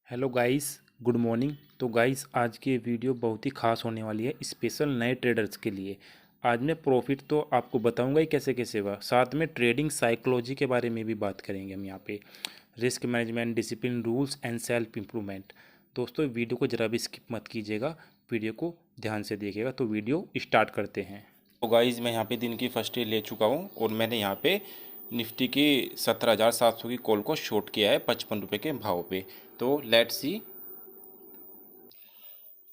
Hello guys, good morning. तो guys, आज की ये वीडियो बहुत ही खास होने वाली है, स्पेशल नए ट्रेडर्स के लिए। आज मैं प्रॉफिट तो आपको बताऊंगा ही कैसे कैसे हुआ, साथ में ट्रेडिंग साइकोलॉजी के बारे में भी बात करेंगे हम यहाँ पे। Risk management, discipline, rules and self improvement. दोस्तों, वीडियो को ज़रा भी स्किप मत कीजिएगा, वीडियो को ध्यान से देखिएगा। तो वीडियो स्टार्ट करते हैं। तो गाइस, मैं यहाँ पे दिन की फर्स्ट डे ले चुका हूँ और मैंने यहाँ पे निफ्टी की 17,700 की कॉल को शॉर्ट किया है 55 रुपये के भाव पे। तो लेट्स सी।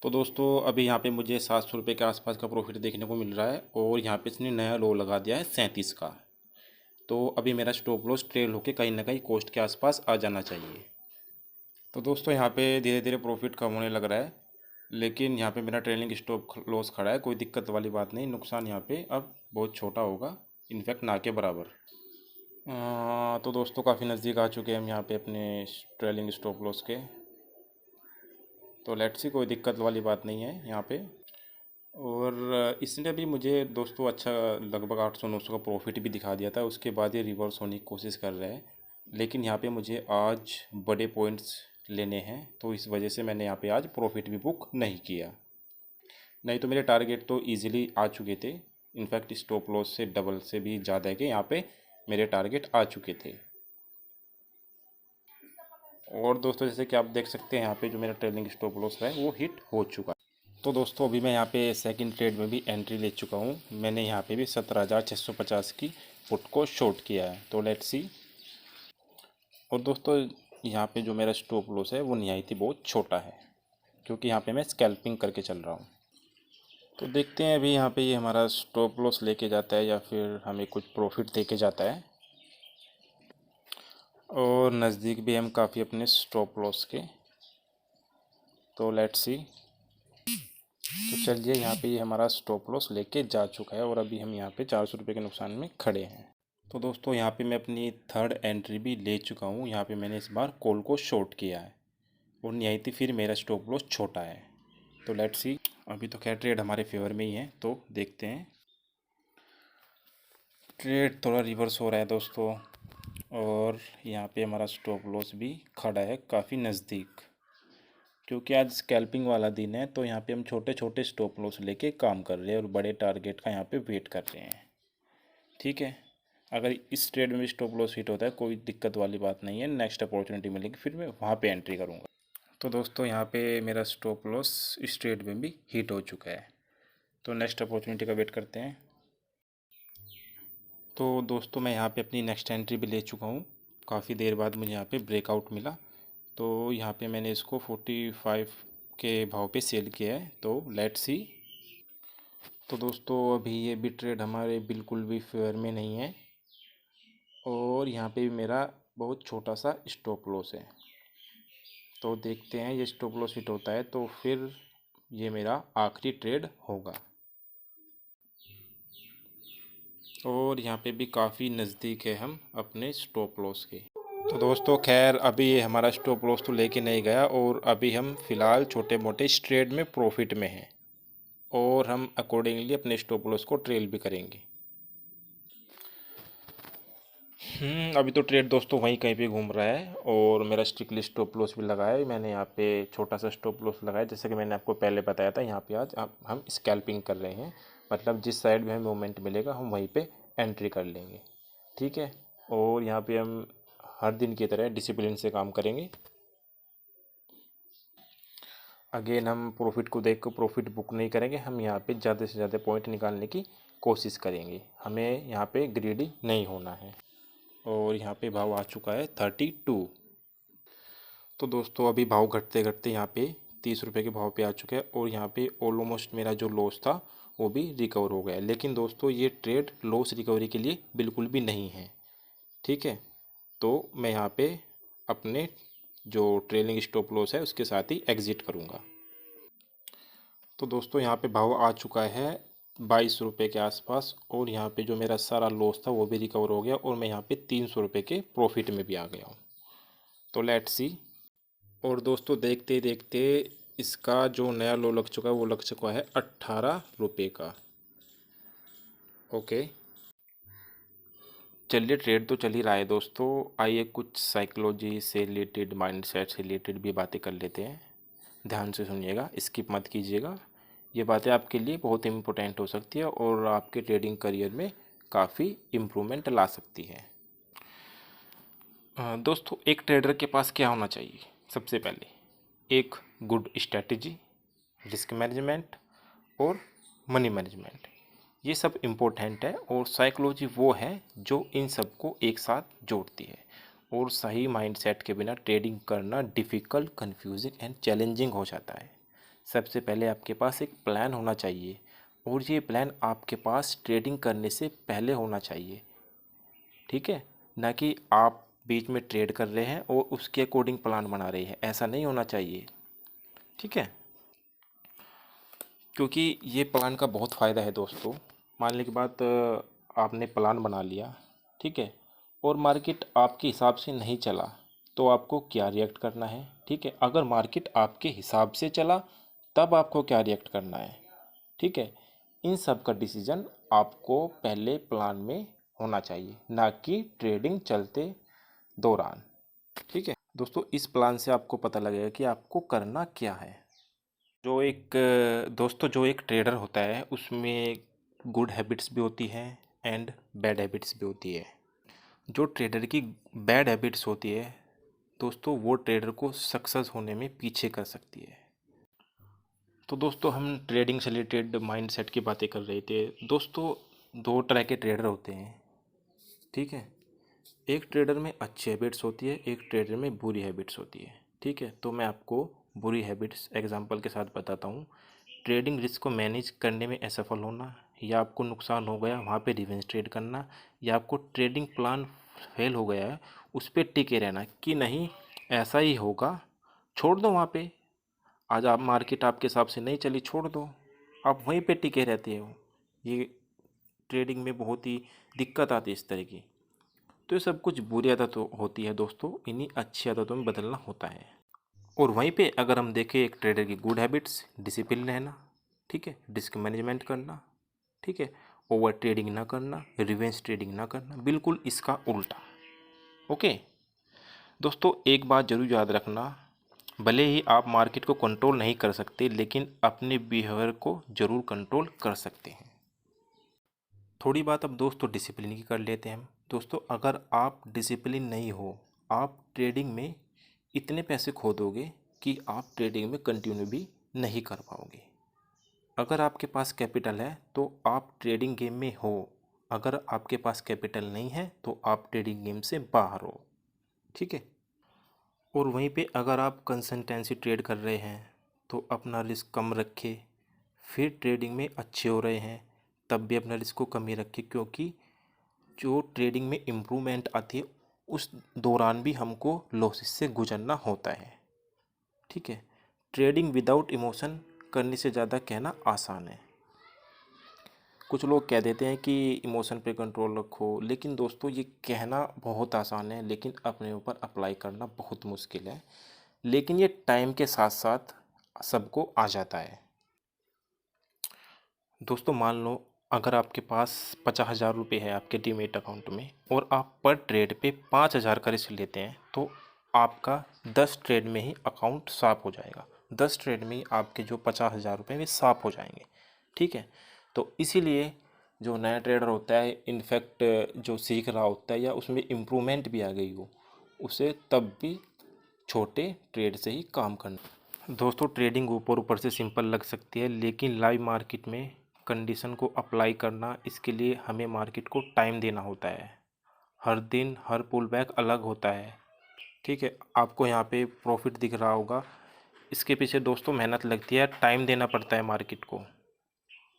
तो दोस्तों, अभी यहाँ पे मुझे 700 रुपये के आसपास का प्रॉफिट देखने को मिल रहा है और यहाँ पे इसने नया लो लगा दिया है 37 का। तो अभी मेरा स्टॉप लॉस ट्रेल होके कहीं ना कहीं कोस्ट के आसपास आ जाना चाहिए। तो दोस्तों, यहाँ पे धीरे धीरे प्रॉफिट कम होने लग रहा है, लेकिन यहाँ पे मेरा ट्रेलिंग स्टॉप लॉस खड़ा है। कोई दिक्कत वाली बात नहीं, नुकसान यहाँ पे अब बहुत छोटा होगा, इनफैक्ट ना के बराबर। तो दोस्तों, काफ़ी नज़दीक आ चुके हैं हम यहाँ पे अपने ट्रेलिंग स्टॉप लॉस के। तो लेट्स सी, कोई दिक्कत वाली बात नहीं है यहाँ पे। और इसने भी मुझे दोस्तों अच्छा लगभग 800-900 का प्रॉफिट भी दिखा दिया था। उसके बाद ये रिवर्स होने की कोशिश कर रहा है, लेकिन यहाँ पे मुझे आज बड़े पॉइंट्स लेने हैं, तो इस वजह से मैंने यहाँ पे आज प्रॉफिट भी बुक नहीं किया। नहीं तो मेरे टारगेट तो इजीली आ चुके थे, इनफैक्ट स्टॉप लॉस से डबल से भी ज़्यादा के यहाँ पे मेरे टारगेट आ चुके थे। और दोस्तों, जैसे कि आप देख सकते हैं यहाँ पे जो मेरा ट्रेलिंग स्टॉप लॉस है वो हिट हो चुका है। तो दोस्तों, अभी मैं यहाँ पे सेकंड ट्रेड में भी एंट्री ले चुका हूँ। मैंने यहाँ पे भी 17,650 की पुट को शॉर्ट किया है। तो लेट्स सी। और दोस्तों, यहाँ पे जो मेरा स्टॉप लॉस है वो निहायत ही बहुत छोटा है, क्योंकि यहाँ पे मैं स्कैल्पिंग करके चल रहा हूँ। तो देखते हैं अभी यहाँ पे ये हमारा स्टॉप लॉस लेके जाता है या फिर हमें कुछ प्रॉफिट दे के जाता है। और नज़दीक भी हम काफ़ी अपने स्टॉप लॉस के। तो लेट्स सी। तो चलिए, यहाँ पे ये हमारा स्टॉप लॉस लेके जा चुका है और अभी हम यहाँ पे 400 रुपये के नुकसान में खड़े हैं। तो दोस्तों, यहाँ पे मैं अपनी थर्ड एंट्री भी ले चुका हूँ। यहाँ पे मैंने इस बार कॉल को शॉर्ट किया है और निहायती फिर मेरा स्टॉप लॉस छोटा है। तो लेट्स सी। अभी तो खैर ट्रेड हमारे फेवर में ही है, तो देखते हैं। ट्रेड थोड़ा रिवर्स हो रहा है दोस्तों, और यहाँ पे हमारा स्टॉप लॉस भी खड़ा है काफ़ी नज़दीक, क्योंकि आज स्कैल्पिंग वाला दिन है। तो यहाँ पे हम छोटे छोटे स्टॉप लॉस लेके काम कर रहे हैं और बड़े टारगेट का यहाँ पे वेट कर रहे हैं। ठीक है, अगर इस ट्रेड में भी स्टॉप लॉस हिट होता है कोई दिक्कत वाली बात नहीं है, नेक्स्ट अपॉर्चुनिटी मिलेगी फिर मैं वहाँ पे एंट्री करूँगा। तो दोस्तों, यहाँ पे मेरा स्टॉप लॉस इस ट्रेड में भी हिट हो चुका है, तो नेक्स्ट अपॉर्चुनिटी का वेट करते हैं। तो दोस्तों, मैं यहाँ पे अपनी नेक्स्ट एंट्री भी ले चुका हूँ। काफ़ी देर बाद मुझे यहाँ पे ब्रेकआउट मिला, तो यहाँ पे मैंने इसको 45 के भाव पे सेल किया है। तो लेट्स सी। तो दोस्तों, अभी ये भी ट्रेड हमारे बिल्कुल भी फेयर में नहीं है और यहाँ पे भी मेरा बहुत छोटा सा स्टॉप लॉस है। तो देखते हैं, ये स्टॉप लॉस हिट होता है तो फिर ये मेरा आखिरी ट्रेड होगा। और यहाँ पे भी काफ़ी नज़दीक है हम अपने स्टॉप लॉस के। तो दोस्तों, खैर अभी ये हमारा स्टॉप लॉस तो लेके नहीं गया और अभी हम फ़िलहाल छोटे मोटे इस ट्रेड में प्रॉफिट में हैं और हम अकॉर्डिंगली अपने स्टॉप लॉस को ट्रेल भी करेंगे। अभी तो ट्रेड दोस्तों वहीं कहीं पे घूम रहा है और मेरा स्ट्रिक्टली स्टॉप लॉस भी लगा है। मैंने यहाँ पे छोटा सा स्टॉप लॉस लगाया, जैसे कि मैंने आपको पहले बताया था। यहाँ पे आज हम स्कैल्पिंग कर रहे हैं, मतलब जिस साइड में हमें मोमेंट मिलेगा हम वहीं पे एंट्री कर लेंगे। ठीक है, और यहाँ पे हम हर दिन की तरह डिसिप्लिन से काम करेंगे। अगेन हम प्रॉफिट को देख कर प्रॉफिट बुक नहीं करेंगे, हम यहाँ पे ज़्यादा से ज़्यादा पॉइंट निकालने की कोशिश करेंगे। हमें यहाँ पे ग्रीडी नहीं होना है। और यहाँ पे भाव आ चुका है 32। तो दोस्तों, अभी भाव घटते घटते यहाँ पे 30 रुपये के भाव पे आ चुके हैं और यहाँ पे ऑलमोस्ट मेरा जो लॉस था वो भी रिकवर हो गया है। लेकिन दोस्तों, ये ट्रेड लॉस रिकवरी के लिए बिल्कुल भी नहीं है। ठीक है, तो मैं यहाँ पे अपने जो ट्रेलिंग स्टॉप लॉस है उसके साथ ही एग्ज़िट करूँगा। तो दोस्तों, यहाँ पे भाव आ चुका है 22 रुपये के आसपास और यहाँ पे जो मेरा सारा लॉस था वो भी रिकवर हो गया और मैं यहाँ पे 300 रुपये के प्रॉफिट में भी आ गया हूँ। तो लेट्स सी। और दोस्तों, देखते देखते इसका जो नया लो लग चुका है वो लग चुका है 18 रुपये का। ओके, चलिए ट्रेड तो चल ही रहा है दोस्तों, आइए कुछ साइकोलॉजी से रिलेटेड, माइंडसेट से रिलेटेड भी बातें कर लेते हैं। ध्यान से सुनिएगा, स्किप मत कीजिएगा। ये बातें आपके लिए बहुत इम्पोर्टेंट हो सकती है और आपके ट्रेडिंग करियर में काफ़ी इम्प्रूवमेंट ला सकती है। दोस्तों, एक ट्रेडर के पास क्या होना चाहिए? सबसे पहले एक गुड स्ट्रैटेजी, रिस्क मैनेजमेंट और मनी मैनेजमेंट, ये सब इम्पोर्टेंट है। और साइकोलॉजी वो है जो इन सब को एक साथ जोड़ती है। और सही माइंडसेट के बिना ट्रेडिंग करना डिफ़िकल्ट, कंफ्यूजिंग एंड चैलेंजिंग हो जाता है। सबसे पहले आपके पास एक प्लान होना चाहिए और ये प्लान आपके पास ट्रेडिंग करने से पहले होना चाहिए, ठीक है? ना कि आप बीच में ट्रेड कर रहे हैं और उसके अकॉर्डिंग प्लान बना रहे हैं, ऐसा नहीं होना चाहिए, ठीक है? क्योंकि ये प्लान का बहुत फ़ायदा है दोस्तों। मानने के बाद आपने प्लान बना लिया, ठीक है, और मार्केट आपके हिसाब से नहीं चला तो आपको क्या रिएक्ट करना है, ठीक है? अगर मार्केट आपके हिसाब से चला तब आपको क्या रिएक्ट करना है, ठीक है? इन सब का डिसीजन आपको पहले प्लान में होना चाहिए, ना कि ट्रेडिंग चलते दौरान, ठीक है? दोस्तों, इस प्लान से आपको पता लगेगा कि आपको करना क्या है। जो एक ट्रेडर होता है उसमें गुड हैबिट्स भी होती हैं एंड बैड हैबिट्स भी होती है। जो ट्रेडर की बैड हैबिट्स होती है दोस्तों, वो ट्रेडर को सक्सेस होने में पीछे कर सकती है। तो दोस्तों, हम ट्रेडिंग से रिलेटेड माइंडसेट की बातें कर रहे थे। दोस्तों, दो तरह के ट्रेडर होते हैं, ठीक है? एक ट्रेडर में अच्छी हैबिट्स होती है, एक ट्रेडर में बुरी हैबिट्स होती है, ठीक है? तो मैं आपको बुरी हैबिट्स एग्जांपल के साथ बताता हूँ। ट्रेडिंग रिस्क को मैनेज करने में असफल होना, या आपको नुकसान हो गया वहाँ पे रिवेंज ट्रेड करना, या आपको ट्रेडिंग प्लान फेल हो गया है उस पर टिके रहना कि नहीं ऐसा ही होगा, छोड़ दो वहाँ पे। आज आप मार्केट आपके हिसाब से नहीं चली, छोड़ दो, आप वहीं पे टिके रहते हो। ये ट्रेडिंग में बहुत ही दिक्कत आती है इस तरह की। तो ये सब कुछ बुरी आदत होती है दोस्तों, इन्हीं अच्छी आदतों में बदलना होता है। और वहीं पे अगर हम देखें एक ट्रेडर की गुड हैबिट्स, डिसिप्लिन रहना, ठीक है, रिस्क मैनेजमेंट करना, ठीक है, ओवर ट्रेडिंग ना करना, रिवेंज ट्रेडिंग ना करना, बिल्कुल इसका उल्टा। ओके दोस्तों, एक बात जरूर याद रखना, भले ही आप मार्केट को कंट्रोल नहीं कर सकते लेकिन अपने बिहेवियर को ज़रूर कंट्रोल कर सकते हैं। थोड़ी बात अब दोस्तों डिसिप्लिन की कर लेते हैं हम। दोस्तों, अगर आप डिसिप्लिन नहीं हो, आप ट्रेडिंग में इतने पैसे खो दोगे कि आप ट्रेडिंग में कंटिन्यू भी नहीं कर पाओगे। अगर आपके पास कैपिटल है तो आप ट्रेडिंग गेम में हो, अगर आपके पास कैपिटल नहीं है तो आप ट्रेडिंग गेम से बाहर हो, ठीक है? और वहीं पे अगर आप कंसिस्टेंसी ट्रेड कर रहे हैं तो अपना रिस्क कम रखें, फिर ट्रेडिंग में अच्छे हो रहे हैं तब भी अपना रिस्क को कम ही रखें, क्योंकि जो ट्रेडिंग में इम्प्रूवमेंट आती है उस दौरान भी हमको लॉसेस से गुजरना होता है, ठीक है? ट्रेडिंग विदाउट इमोशन करने से ज़्यादा कहना आसान है। कुछ लोग कह देते हैं कि इमोशन पे कंट्रोल रखो, लेकिन दोस्तों ये कहना बहुत आसान है लेकिन अपने ऊपर अप्लाई करना बहुत मुश्किल है। लेकिन ये टाइम के साथ साथ सबको आ जाता है। दोस्तों, मान लो अगर आपके पास 50,000 रुपये है आपके डीमेट अकाउंट में और आप पर ट्रेड पे 5,000 का रिस्क लेते हैं तो आपका 10 ट्रेड में ही अकाउंट साफ हो जाएगा। 10 ट्रेड में ही आपके जो 50,000 रुपये वे साफ हो जाएंगे, ठीक है? तो इसीलिए जो नया ट्रेडर होता है, इनफैक्ट जो सीख रहा होता है या उसमें इम्प्रूवमेंट भी आ गई हो, उसे तब भी छोटे ट्रेड से ही काम करना। दोस्तों, ट्रेडिंग ऊपर ऊपर से सिंपल लग सकती है लेकिन लाइव मार्केट में कंडीशन को अप्लाई करना, इसके लिए हमें मार्केट को टाइम देना होता है। हर दिन हर पुल बैक अलग होता है, ठीक है? आपको यहाँ पे प्रॉफिट दिख रहा होगा, इसके पीछे दोस्तों मेहनत लगती है, टाइम देना पड़ता है मार्केट को,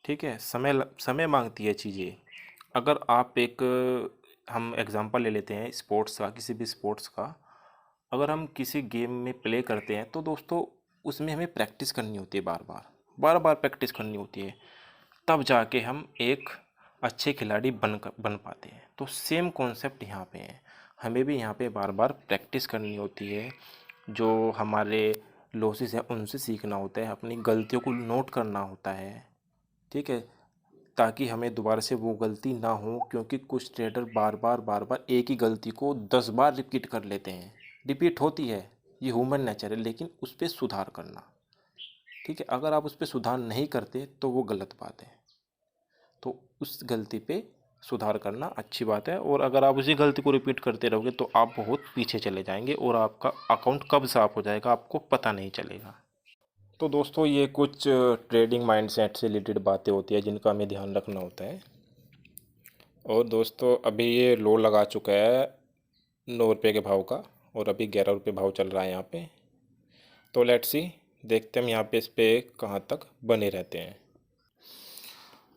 ठीक है? समय मांगती है चीज़ें। अगर आप एक हम एग्ज़ाम्पल ले लेते हैं स्पोर्ट्स का, किसी भी स्पोर्ट्स का। अगर हम किसी गेम में प्ले करते हैं तो दोस्तों उसमें हमें प्रैक्टिस करनी होती है, बार बार प्रैक्टिस करनी होती है, तब जाके हम एक अच्छे खिलाड़ी बन पाते हैं। तो सेम कॉन्सेप्ट यहाँ पे है, हमें भी यहाँ पे बार बार प्रैक्टिस करनी होती है। जो हमारे लॉसेस हैं उनसे सीखना होता है, अपनी गलतियों को नोट करना होता है, ठीक है? ताकि हमें दोबारा से वो गलती ना हो, क्योंकि कुछ ट्रेडर बार बार एक ही गलती को 10 बार रिपीट कर लेते हैं। रिपीट होती है, ये ह्यूमन नेचर है, लेकिन उस पर सुधार करना, ठीक है। अगर आप उस पर सुधार नहीं करते तो वो गलत बात है। तो उस गलती पे सुधार करना अच्छी बात है, और अगर आप उसी गलती को रिपीट करते रहोगे तो आप बहुत पीछे चले जाएंगे और आपका अकाउंट कब साफ हो जाएगा आपको पता नहीं चलेगा। तो दोस्तों, ये कुछ ट्रेडिंग माइंडसेट से रिलेटेड बातें होती है जिनका हमें ध्यान रखना होता है। और दोस्तों, अभी ये लो लगा चुका है 9 रुपये के भाव का, और अभी 11 रुपये भाव चल रहा है यहाँ पे। तो लेट्स सी, देखते हैं हम यहाँ पे इस पे कहाँ तक बने रहते हैं।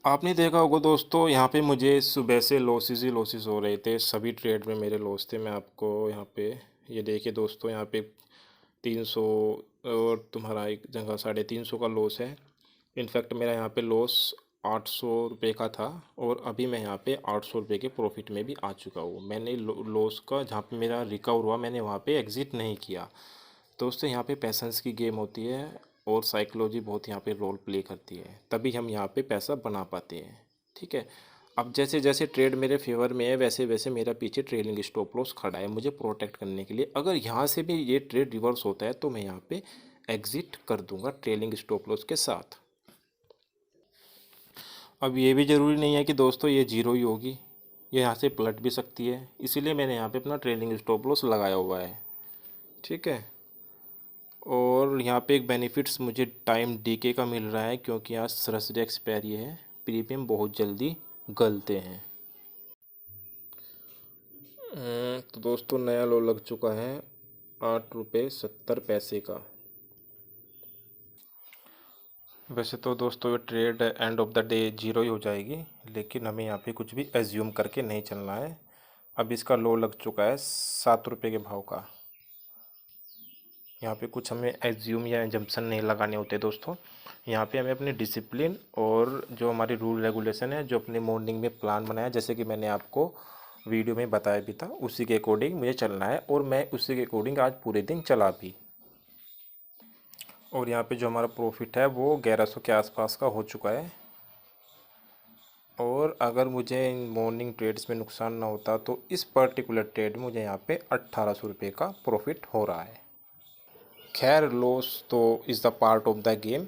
आपने देखा होगा दोस्तों, यहाँ पे मुझे सुबह से लॉसेस ही लॉसेस हो रहे थे, सभी ट्रेड में मेरे लॉस थे। मैं आपको यहाँ पे ये देखिए दोस्तों, यहाँ पे 300 और तुम्हारा एक जगह 350 का लॉस है। इनफैक्ट मेरा यहाँ पे लॉस 800 रुपये का था, और अभी मैं यहाँ पे 800 रुपये के प्रॉफिट में भी आ चुका हूँ। मैंने लॉस का जहाँ पे मेरा रिकवर हुआ मैंने वहाँ पे एग्ज़िट नहीं किया। दोस्तों, यहाँ पे पैसेंस की गेम होती है, और साइकोलॉजी बहुत यहाँ पे रोल प्ले करती है, तभी हम यहाँ पे पैसा बना पाते हैं, ठीक है। अब जैसे जैसे ट्रेड मेरे फेवर में है वैसे वैसे मेरा पीछे ट्रेलिंग स्टॉप लॉस खड़ा है मुझे प्रोटेक्ट करने के लिए। अगर यहाँ से भी ये ट्रेड रिवर्स होता है तो मैं यहाँ पे एग्ज़िट कर दूंगा ट्रेलिंग स्टॉप लॉस के साथ। अब ये भी ज़रूरी नहीं है कि दोस्तों ये जीरो ही होगी, ये यहाँ से पलट भी सकती है, इसीलिए मैंने यहाँ पे अपना ट्रेलिंग स्टॉप लॉस लगाया हुआ है, ठीक है। और यहाँ पे एक बेनिफिट्स मुझे टाइम डीके का मिल रहा है, क्योंकि आज थर्सडे एक्सपायरी है, प्रीमियम बहुत जल्दी गलते हैं। तो दोस्तों, नया लो लग चुका है 8 रुपये 70 पैसे का। वैसे तो दोस्तों ये trade end of the day zero ही हो जाएगी, लेकिन हमें यहाँ पे कुछ भी एज्यूम करके नहीं चलना है। अब इसका लो लग चुका है 7 रुपये के भाव का। यहाँ पे कुछ हमें एज्यूम या एजम्पशन नहीं लगाने होते दोस्तों। यहाँ पे हमें अपने डिसिप्लिन और जो हमारी रूल रेगुलेशन है, जो अपने मॉर्निंग में प्लान बनाया, जैसे कि मैंने आपको वीडियो में बताया भी था, उसी के अकॉर्डिंग मुझे चलना है, और मैं उसी के अकॉर्डिंग आज पूरे दिन चला भी। और यहाँ पे जो हमारा प्रॉफिट है वो 1100 के आसपास का हो चुका है। और अगर मुझे इन मॉर्निंग ट्रेड्स में नुकसान ना होता तो इस पर्टिकुलर ट्रेड में मुझे यहाँ पे 1800 रुपये का प्रॉफिट हो रहा है। खैर, लॉस तो is the part of the game,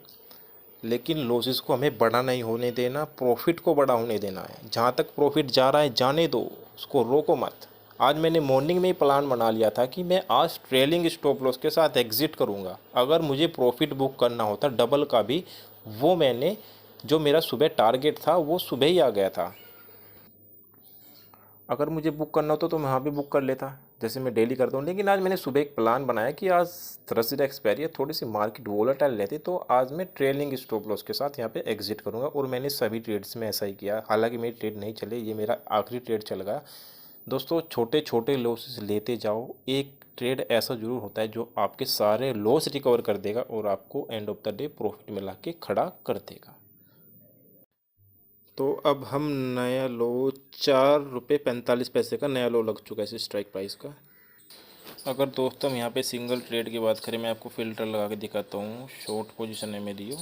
लेकिन लॉसेस को हमें बड़ा नहीं होने देना, प्रॉफिट को बड़ा होने देना है। जहाँ तक प्रॉफिट जा रहा है जाने दो, उसको रोको मत। आज मैंने मॉर्निंग में ही प्लान बना लिया था कि मैं आज ट्रेलिंग स्टॉप लॉस के साथ एग्ज़िट करूँगा। अगर मुझे प्रॉफिट बुक करना होता डबल का भी, वो मैंने जो मेरा सुबह टारगेट था वो सुबह ही आ गया था। अगर मुझे बुक करना होता तो मैं वहाँ भी बुक कर लेता, जैसे मैं डेली करता हूँ। लेकिन आज मैंने सुबह एक प्लान बनाया कि आज थर्सडे एक्सपायरी है, थोड़ी सी मार्केट वोलेटाइल रहती, तो आज मैं ट्रेलिंग स्टॉप लॉस के साथ यहाँ पे एग्जिट करूँगा। और मैंने सभी ट्रेड्स में ऐसा ही किया। हालांकि मेरी ट्रेड नहीं चले, ये मेरा आखिरी ट्रेड चल गया। दोस्तों, छोटे छोटे लॉसेस लेते जाओ, एक ट्रेड ऐसा ज़रूर होता है जो आपके सारे लॉस रिकवर कर देगा और आपको and of the day profit में ला के खड़ा कर देगा। तो अब हम नया लो 4 रुपये 45 पैसे का नया लो लग चुका है इस स्ट्राइक प्राइस का। अगर दोस्तों हम यहाँ पे सिंगल ट्रेड की बात करें, मैं आपको फ़िल्टर लगा के दिखाता हूँ। शॉर्ट पोजीशन है मेरी,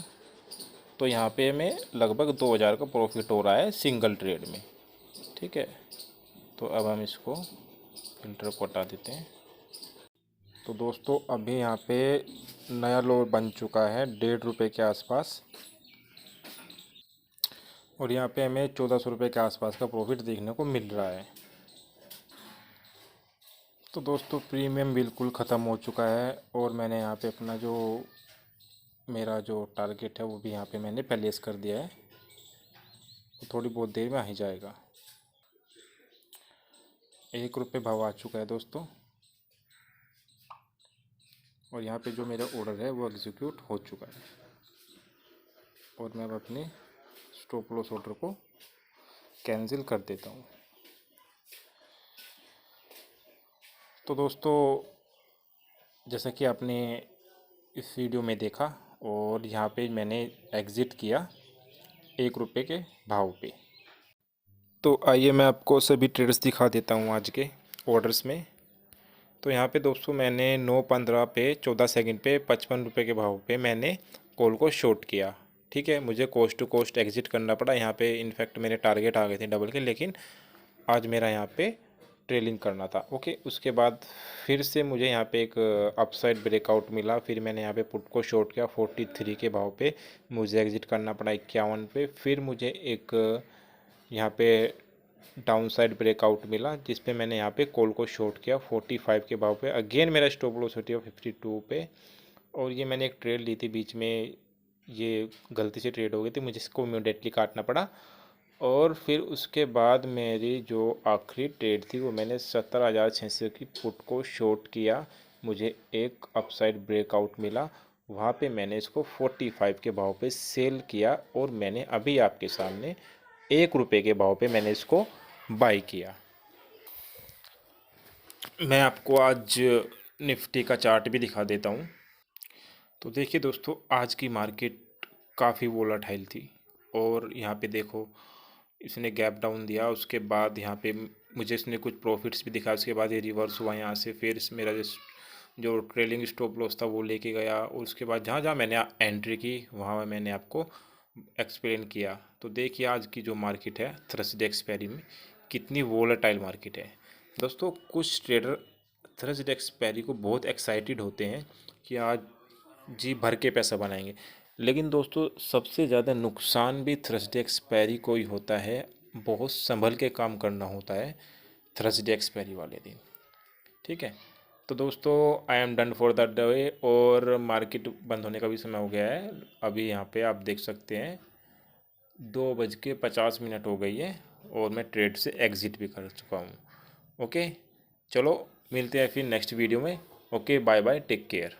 तो यहाँ पे हमें लगभग 2000 का प्रॉफिट हो रहा है सिंगल ट्रेड में, ठीक है। तो अब हम इसको फ़िल्टर को हटा देते हैं। तो दोस्तों, अभी यहाँ पे नया लो बन चुका है 1.5 रुपये के आसपास, और यहाँ पे हमें 1400 रुपये के आसपास का प्रॉफिट देखने को मिल रहा है। तो दोस्तों, प्रीमियम बिल्कुल ख़त्म हो चुका है, और मैंने यहाँ पे अपना जो मेरा जो टारगेट है वो भी यहाँ पे मैंने प्लेस कर दिया है, तो थोड़ी बहुत देर में आ ही जाएगा। 1 रुपये भाव आ चुका है दोस्तों, और यहाँ पे जो मेरा ऑर्डर है वो एग्जीक्यूट हो चुका है, और मैं अब अपने स्टॉप लॉस ऑर्डर को कैंसिल कर देता हूँ। तो दोस्तों, जैसा कि आपने इस वीडियो में देखा, और यहाँ पे मैंने एग्ज़िट किया 1 रुपये के भाव पे। तो आइए मैं आपको सभी ट्रेड्स दिखा देता हूँ आज के ऑर्डर्स में। तो यहाँ पे दोस्तों मैंने 9:15 पे 14 सेकंड पे 55 रुपये के भाव पे मैंने कॉल को शॉर्ट किया, ठीक है, मुझे कोस्ट टू कोस्ट एग्जिट करना पड़ा यहाँ पे। इनफैक्ट मेरे टारगेट आ गए थे डबल के, लेकिन आज मेरा यहाँ पे ट्रेलिंग करना था। ओके, उसके बाद फिर से मुझे यहाँ पे एक अपसाइड ब्रेकआउट मिला। फिर मैंने यहाँ पे पुट को शॉर्ट किया 43 के भाव पे, मुझे एग्जिट करना पड़ा 51 पे। फिर मुझे एक यहाँ पे डाउन साइड ब्रेकआउट मिला, जिस पे मैंने यहाँ पे कॉल को शॉर्ट किया 45 के भाव पे। अगेन मेरा स्टॉप लॉस होती है 52 पे। और ये मैंने एक ट्रेड ली थी बीच में, ये गलती से ट्रेड हो गई थी, मुझे इसको इमीडिएटली काटना पड़ा। और फिर उसके बाद मेरी जो आखिरी ट्रेड थी वो मैंने 70,600 की पुट को शॉर्ट किया। मुझे एक अपसाइड ब्रेकआउट मिला, वहाँ पे मैंने इसको 45 के भाव पे सेल किया। और मैंने अभी आपके सामने 1 रुपये के भाव पे मैंने इसको बाई किया। मैं आपको आज निफ्टी का चार्ट भी दिखा देता हूँ। तो देखिए दोस्तों, आज की मार्केट काफ़ी वोलाटाइल थी। और यहाँ पे देखो, इसने गैप डाउन दिया, उसके बाद यहाँ पे मुझे इसने कुछ प्रॉफिट्स भी दिखाया। उसके बाद ये रिवर्स हुआ यहाँ से, फिर मेरा जो ट्रेलिंग स्टॉप लॉस था वो लेके गया। और उसके बाद जहाँ जहाँ मैंने एंट्री की वहाँ मैंने आपको एक्सप्लेन किया। तो देखिए आज की जो मार्केट है थर्सडे एक्सपायरी में, कितनी वोलेटाइल मार्केट है दोस्तों। कुछ ट्रेडर थर्सडे एक्सपायरी को बहुत एक्साइटेड होते हैं कि आज जी भर के पैसा बनाएंगे। लेकिन दोस्तों सबसे ज़्यादा नुकसान भी थर्सडे एक्सपायरी को ही होता है। बहुत संभल के काम करना होता है थर्सडे एक्सपायरी वाले दिन। ठीक है, तो दोस्तों I am done for the day. और मार्केट बंद होने का भी समय हो गया है। अभी यहाँ पे आप देख सकते हैं 2:50 हो गई है और मैं ट्रेड से एग्ज़िट भी कर चुका हूँ। ओके, चलो मिलते हैं फिर नेक्स्ट वीडियो में। Okay, bye bye, take care.